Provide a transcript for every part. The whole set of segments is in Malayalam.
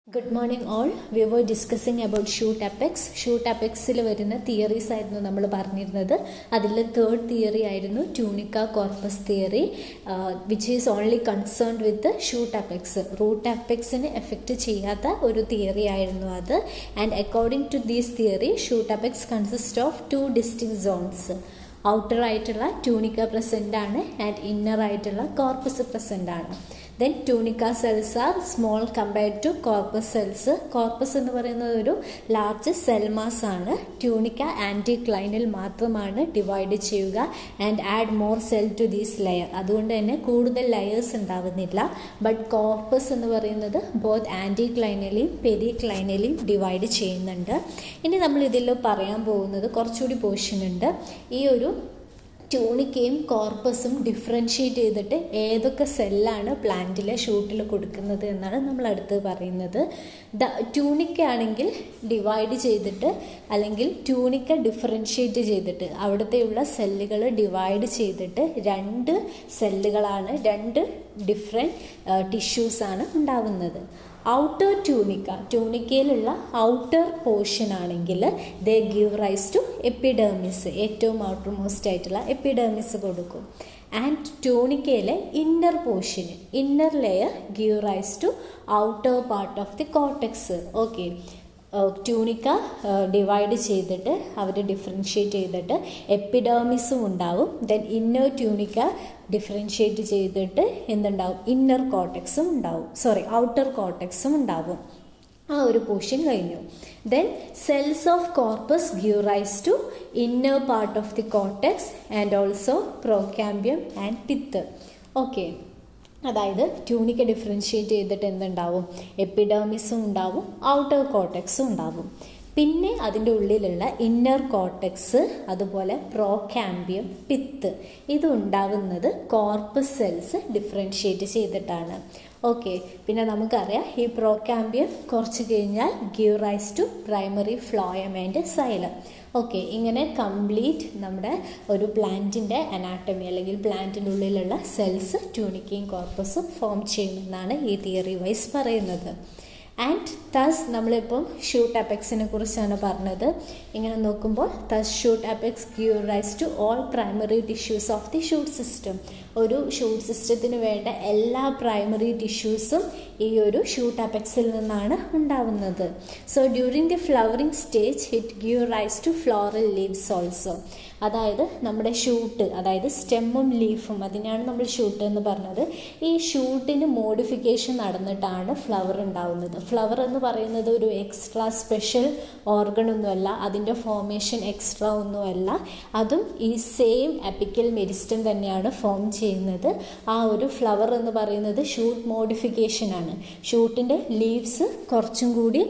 Good morning all. We were discussing about shoot apex. Shoot apexil വരുന്ന തിയറീസ് ആയിരുന്നു നമ്മൾ പറഞ്ഞിരുന്നത്. അതിൽ തേർഡ് തിയറി ആയിരുന്നു tunica corpus theory, which is only concerned with the shoot apex. Root apexനെ എഫക്റ്റ് ചെയ്യാത്ത ഒരു തിയറി ആയിരുന്നു അത്. And according to this theory, shoot apex consists of two distinct zones. Outer ആയിട്ടുള്ള tunica present ആണ് and inner ആയിട്ടുള്ള corpus present ആണ്. Then tunica cells are small compared to corpus cells. Corpus എന്ന് പറയുന്നത് ഒരു ലാർജ് സെൽ മാസ് ആണ്. tunica anticlinal മാത്രമാണ് ഡിവൈഡ് ചെയ്യുക and add more cell to these layer. അതുകൊണ്ട് തന്നെ കൂടുതൽ ലെയേഴ്സ് ഉണ്ടാവുന്നില്ല. ബട്ട് കോർപ്പസ് എന്ന് പറയുന്നത് ബോത്ത് ആൻറ്റിക്ലൈനലിയും പെരിക്ലൈനലിയും ഡിവൈഡ് ചെയ്യുന്നുണ്ട്. ഇനി നമ്മൾ ഇതിൽ പറയാൻ പോകുന്നത് കുറച്ചുകൂടി പോർഷൻ ഉണ്ട്. ഈ ഒരു ട്യൂണിക്കയും കോർപ്പസും ഡിഫറൻഷ്യേറ്റ് ചെയ്തിട്ട് ഏതൊക്കെ സെല്ലാണ് പ്ലാന്റിലെ ഷൂട്ടിൽ കൊടുക്കുന്നത് എന്നാണ് നമ്മൾ അടുത്ത് പറയുന്നത്. ട്യൂണിക്ക ആണെങ്കിൽ ഡിവൈഡ് ചെയ്തിട്ട് അല്ലെങ്കിൽ ട്യൂണിക്ക ഡിഫറൻഷ്യേറ്റ് ചെയ്തിട്ട് അവിടുത്തെയുള്ള സെല്ലുകൾ ഡിവൈഡ് ചെയ്തിട്ട് രണ്ട് സെല്ലുകളാണ്, രണ്ട് ഡിഫറെൻറ്റ് ടിഷ്യൂസാണ് ഉണ്ടാവുന്നത്. ഔട്ടർ ട്യൂണിക്കയിലുള്ള ഔട്ടർ പോർഷൻ ആണെങ്കിൽ they give rise to epidermis, ഏറ്റവും ഔട്ടർ മോസ്റ്റ് ആയിട്ടുള്ള എപ്പിഡെർമിസ് കൊടുക്കും. ആൻഡ് ട്യൂണിക്കയിലെ inner portion, inner layer give rise to outer part of the cortex. Okay, tunica divide ചെയ്തിട്ട് അവർ ഡിഫറൻഷ്യേറ്റ് ചെയ്തിട്ട് എപ്പിഡെർമിസും ഉണ്ടാവും. ദെൻ ഇന്നർ ട്യൂണിക്ക ഡിഫറൻഷ്യേറ്റ് ചെയ്തിട്ട് എന്തുണ്ടാവും, ഇന്നർ കോർട്ടെക്സും ഉണ്ടാവും, ഔട്ടർ കോർട്ടെക്സും ഉണ്ടാവും. ആ ഒരു പോർഷൻ കഴിഞ്ഞു. Then cells of corpus give rise to inner part of the cortex and also procambium and pith. Okay, അതായത് ട്യൂണിക്ക ഡിഫറൻഷ്യേറ്റ് ചെയ്തിട്ട് എന്തുണ്ടാവും, എപ്പിഡെർമിസും ഉണ്ടാവും, ഔട്ടർ കോർട്ടെക്സും ഉണ്ടാവും. പിന്നെ അതിൻ്റെ ഉള്ളിലുള്ള ഇന്നർ കോർട്ടെക്സ്, അതുപോലെ പ്രോകാമ്പിയം, പിത്ത്, ഇത് ഉണ്ടാവുന്നത് കോർപ്പസ് സെൽസ് ഡിഫറൻഷ്യേറ്റ് ചെയ്തിട്ടാണ്. ഓക്കെ, പിന്നെ നമുക്കറിയാം ഈ പ്രോകാമ്പിയം കുറച്ച് കഴിഞ്ഞാൽ give rise to primary phloem and xylem. Okay, ഇങ്ങനെ കംപ്ലീറ്റ് നമ്മുടെ ഒരു പ്ലാന്റിൻ്റെ അനാട്ടമി അല്ലെങ്കിൽ പ്ലാന്റിൻ്റെ ഉള്ളിലുള്ള സെൽസ് ട്യൂണിക്കയും കോർപ്പസും ഫോം ചെയ്യുമെന്നാണ് ഈ തിയറി വൈസ് പറയുന്നത്. ആൻഡ് തസ് നമ്മളിപ്പം ഷൂട്ട് അപെക്സിനെ കുറിച്ചാണ് പറഞ്ഞത്. ഇങ്ങനെ നോക്കുമ്പോൾ thus shoot apex give rise to all primary tissues of the shoot system. ഒരു ഷൂട്ട് സിസ്റ്റത്തിന് വേണ്ട എല്ലാ പ്രൈമറി ടിഷ്യൂസും ഈ ഒരു ഷൂട്ട് അപെക്സിൽ നിന്നാണ് ഉണ്ടാവുന്നത്. So during the flowering stage it give rise to floral leaves also. അതായത് നമ്മുടെ ഷൂട്ട്, അതായത് സ്റ്റെമ്മും ലീഫും, അതിനാണ് നമ്മൾ ഷൂട്ട് എന്ന് പറഞ്ഞത്. ഈ ഷൂട്ടിന് മോഡിഫിക്കേഷൻ നടന്നിട്ടാണ് ഫ്ലവർ ഉണ്ടാവുന്നത്. ഫ്ലവർ എന്ന് പറയുന്നത് ഒരു എക്സ്ട്രാ സ്പെഷ്യൽ ഓർഗൺ ഒന്നുമല്ല, അതിൻ്റെ ഫോർമേഷൻ എക്സ്ട്രാ ഒന്നുമല്ല. അതും ഈ സെയിം അപ്പിക്കൽ മെരിസ്റ്റം തന്നെയാണ് ഫോം ചെയ്യുന്നത്. ആ ഒരു ഫ്ലവർ എന്ന് പറയുന്നത് ഷൂട്ട് മോഡിഫിക്കേഷനാണ്. ഷൂട്ടിൻ്റെ ലീവ്സ് കുറച്ചും കൂടി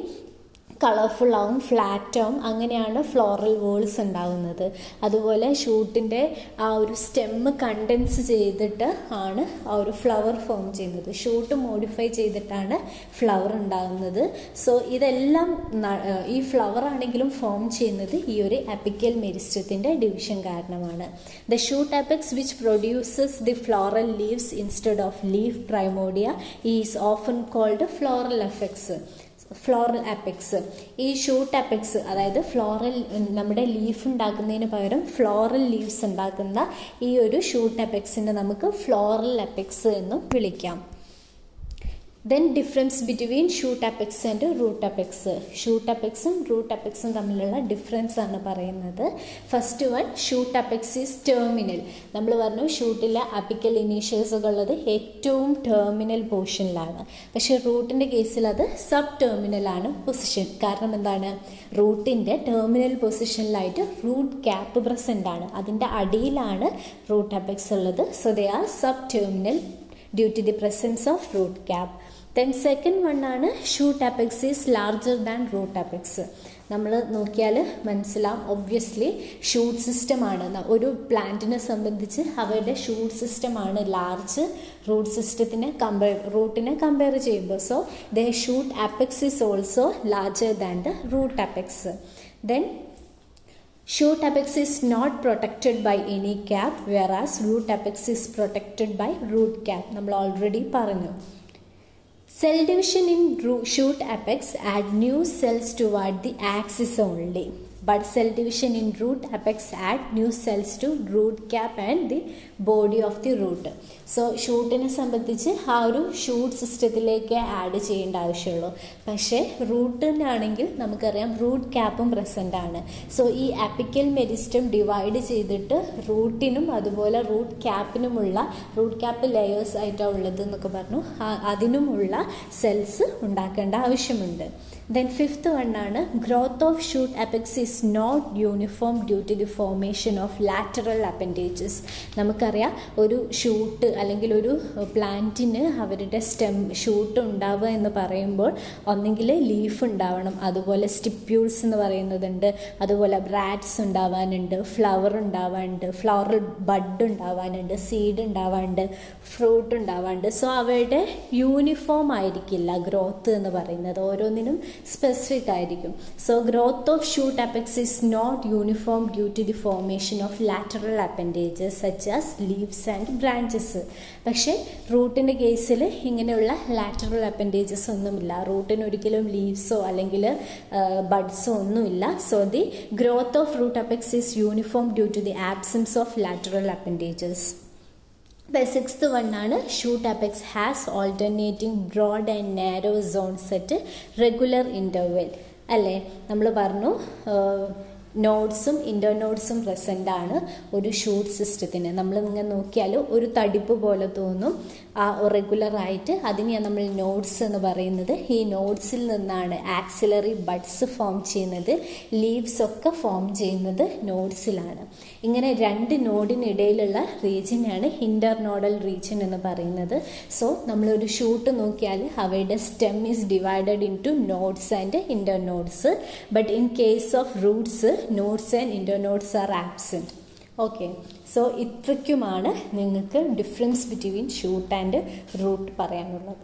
കളർഫുൾ ആവും, ഫ്ലാറ്റ് ആവും, അങ്ങനെയാണ് ഫ്ലോറൽ വോൾസ് ഉണ്ടാകുന്നത്. അതുപോലെ ഷൂട്ടിൻ്റെ ആ ഒരു സ്റ്റെമ്മ് കണ്ടൻസ് ചെയ്തിട്ട് ആണ് ആ ഒരു ഫ്ലവർ ഫോം ചെയ്യുന്നത്. ഷൂട്ട് മോഡിഫൈ ചെയ്തിട്ടാണ് ഫ്ലവർ ഉണ്ടാകുന്നത്. സോ ഇതെല്ലാം ഈ ഫ്ലവർ ആണെങ്കിലും ഫോം ചെയ്യുന്നത് ഈ ഒരു അപ്പിക്കൽ മെരിസ്റ്റത്തിൻ്റെ ഡിവിഷൻ കാരണമാണ്. The shoot apex which produces the floral leaves instead of leaf primordia is often called floral apex. ഈ ഷൂട്ട് അപെക്സ്, അതായത് ഫ്ലോറൽ, നമ്മുടെ ലീഫ് ഉണ്ടാക്കുന്നതിന് പകരം ഫ്ലോറൽ ലീവ്സ് ഉണ്ടാക്കുന്ന ഈ ഒരു ഷൂട്ട് അപെക്സിനെ നമുക്ക് ഫ്ലോറൽ അപെക്സ് എന്നും വിളിക്കാം. Then difference between shoot apex and root apex. Shoot അപെക്സും റൂട്ട് അപെക്സും തമ്മിലുള്ള ഡിഫറൻസ് ആണ് പറയുന്നത്. First one, shoot apex is terminal. നമ്മൾ പറഞ്ഞു ഷൂട്ടിലെ അപ്പിക്കൽ ഇനീഷ്യൽസുകൾ ഉള്ളത് ഏറ്റവും ടെർമിനൽ പോർഷനിലാണ്. പക്ഷേ റൂട്ടിൻ്റെ കേസിൽ അത് സബ് ടെർമിനലാണ് പൊസിഷൻ. കാരണം എന്താണ്, റൂട്ടിൻ്റെ ടെർമിനൽ പൊസിഷനിലായിട്ട് റൂട്ട് ക്യാപ്പ് പ്രസൻ്റ് ആണ്. അതിൻ്റെ അടിയിലാണ് റൂട്ട് അപെക്സ് ഉള്ളത്. So they are sub terminal due to the presence of root cap. Then second one ആണ് shoot apex is larger than root apex. നമ്മൾ നോക്കിയാൽ മനസ്സിലാവും, ഒബ്വിയസ്ലി ഷൂട്ട് സിസ്റ്റമാണ് ഒരു പ്ലാന്റിനെ സംബന്ധിച്ച് അവരുടെ ഷൂട്ട് സിസ്റ്റമാണ് ലാർജ് റൂട്ടിനെ കമ്പയർ ചെയ്യുമ്പോൾ. So the shoot apex is also larger than the root apex. Then shoot apex is not protected by any cap, whereas root apex is protected by root cap. നമ്മൾ ഓൾറെഡി പറഞ്ഞു. Cell division in shoot apex add new cells toward the axis only. But cell division in root apex add new cells to root cap and the body of the root. So ഷൂട്ടിനെ സംബന്ധിച്ച് ആ ഒരു ഷൂട്ട് സിസ്റ്റത്തിലേക്ക് ആഡ് ചെയ്യേണ്ട ആവശ്യമുള്ളൂ. പക്ഷേ റൂട്ടിനാണെങ്കിൽ നമുക്കറിയാം റൂട്ട് ക്യാപ്പും പ്രസൻ്റ് ആണ്. സോ ഈ അപ്പിക്കൽ മെരിസ്റ്റം ഡിവൈഡ് ചെയ്തിട്ട് റൂട്ടിനും അതുപോലെ റൂട്ട് ക്യാപ്പ് ലെയേഴ്സ് ആയിട്ടാണ് ഉള്ളത് എന്നൊക്കെ പറഞ്ഞു. അതിനുമുള്ള സെൽസ് ഉണ്ടാക്കേണ്ട ആവശ്യമുണ്ട്. Then fifth one ആണ് growth of shoot apex is not uniform due to the formation of lateral appendages. നമുക്കറിയാം ഒരു ഷൂട്ട് അല്ലെങ്കിൽ ഒരു പ്ലാന്റിന് അവരുടെ ഷൂട്ട് ഉണ്ടാവുക എന്ന് പറയുമ്പോൾ ഒന്നെങ്കിൽ ലീഫ് ഉണ്ടാവണം, അതുപോലെ സ്റ്റിപ്യൂൾസ് എന്ന് പറയുന്നതുണ്ട്, അതുപോലെ ബ്രാഡ്സ് ഉണ്ടാവാനുണ്ട്, ഫ്ലവർ ഉണ്ടാവാനുണ്ട്, ഫ്ലവറൽ ബഡ് ഉണ്ടാവാനുണ്ട്, സീഡ് ഉണ്ടാവാനുണ്ട്, ഫ്രൂട്ട് ഉണ്ടാവാനുണ്ട്. സോ അവയുടെ യൂണിഫോം ആയിരിക്കില്ല ഗ്രോത്ത് എന്ന് പറയുന്നത്, ഓരോന്നിനും specific ആയിരിക്കും. So growth of shoot apex is not uniform due to the formation of lateral appendages such as leaves and branches. പക്ഷേ റൂട്ടിൻ്റെ കേസിൽ ഇങ്ങനെയുള്ള ലാറ്ററൽ അപ്പൻഡേജസ് ഒന്നുമില്ല. റൂട്ടിന് ഒരിക്കലും ലീവ്സോ അല്ലെങ്കിൽ ബഡ്സോ ഒന്നുമില്ല. So the growth of root apex is uniform due to the absence of lateral appendages. Sixth one ആണ് shoot apex has alternating broad and narrow zones at regular interval. അല്ലേ, നമ്മൾ പറഞ്ഞു നോഡ്സും ഇൻ്റർനോഡ്സും പ്രസൻ്റ് ആണ് ഒരു ഷൂട്ട് സിസ്റ്റത്തിന്. നമ്മൾ ഇങ്ങനെ നോക്കിയാൽ ഒരു തടിപ്പ് പോലെ തോന്നും ആ റെഗുലറായിട്ട്. അതിനെയാണ് നമ്മൾ നോഡ്സ് എന്ന് പറയുന്നത്. ഈ നോഡ്സിൽ നിന്നാണ് ആക്സിലറി ബഡ്സ് ഫോം ചെയ്യുന്നത്, ലീവ്സ് ഒക്കെ ഫോം ചെയ്യുന്നത് നോഡ്സിലാണ്. ഇങ്ങനെ രണ്ട് നോഡിനിടയിലുള്ള റീജിയനാണ് ഇൻ്റർനോഡൽ റീജിയൻ എന്ന് പറയുന്നത്. സോ നമ്മളൊരു ഷൂട്ട് നോക്കിയാൽ അവയുടെ stem is divided into nodes and internodes. But in case of roots nodes and internodes are absent. Okay, so ഇത്രയ്ക്കുമാണ് നിങ്ങൾക്ക് difference between shoot and root പറയാനുള്ളത്.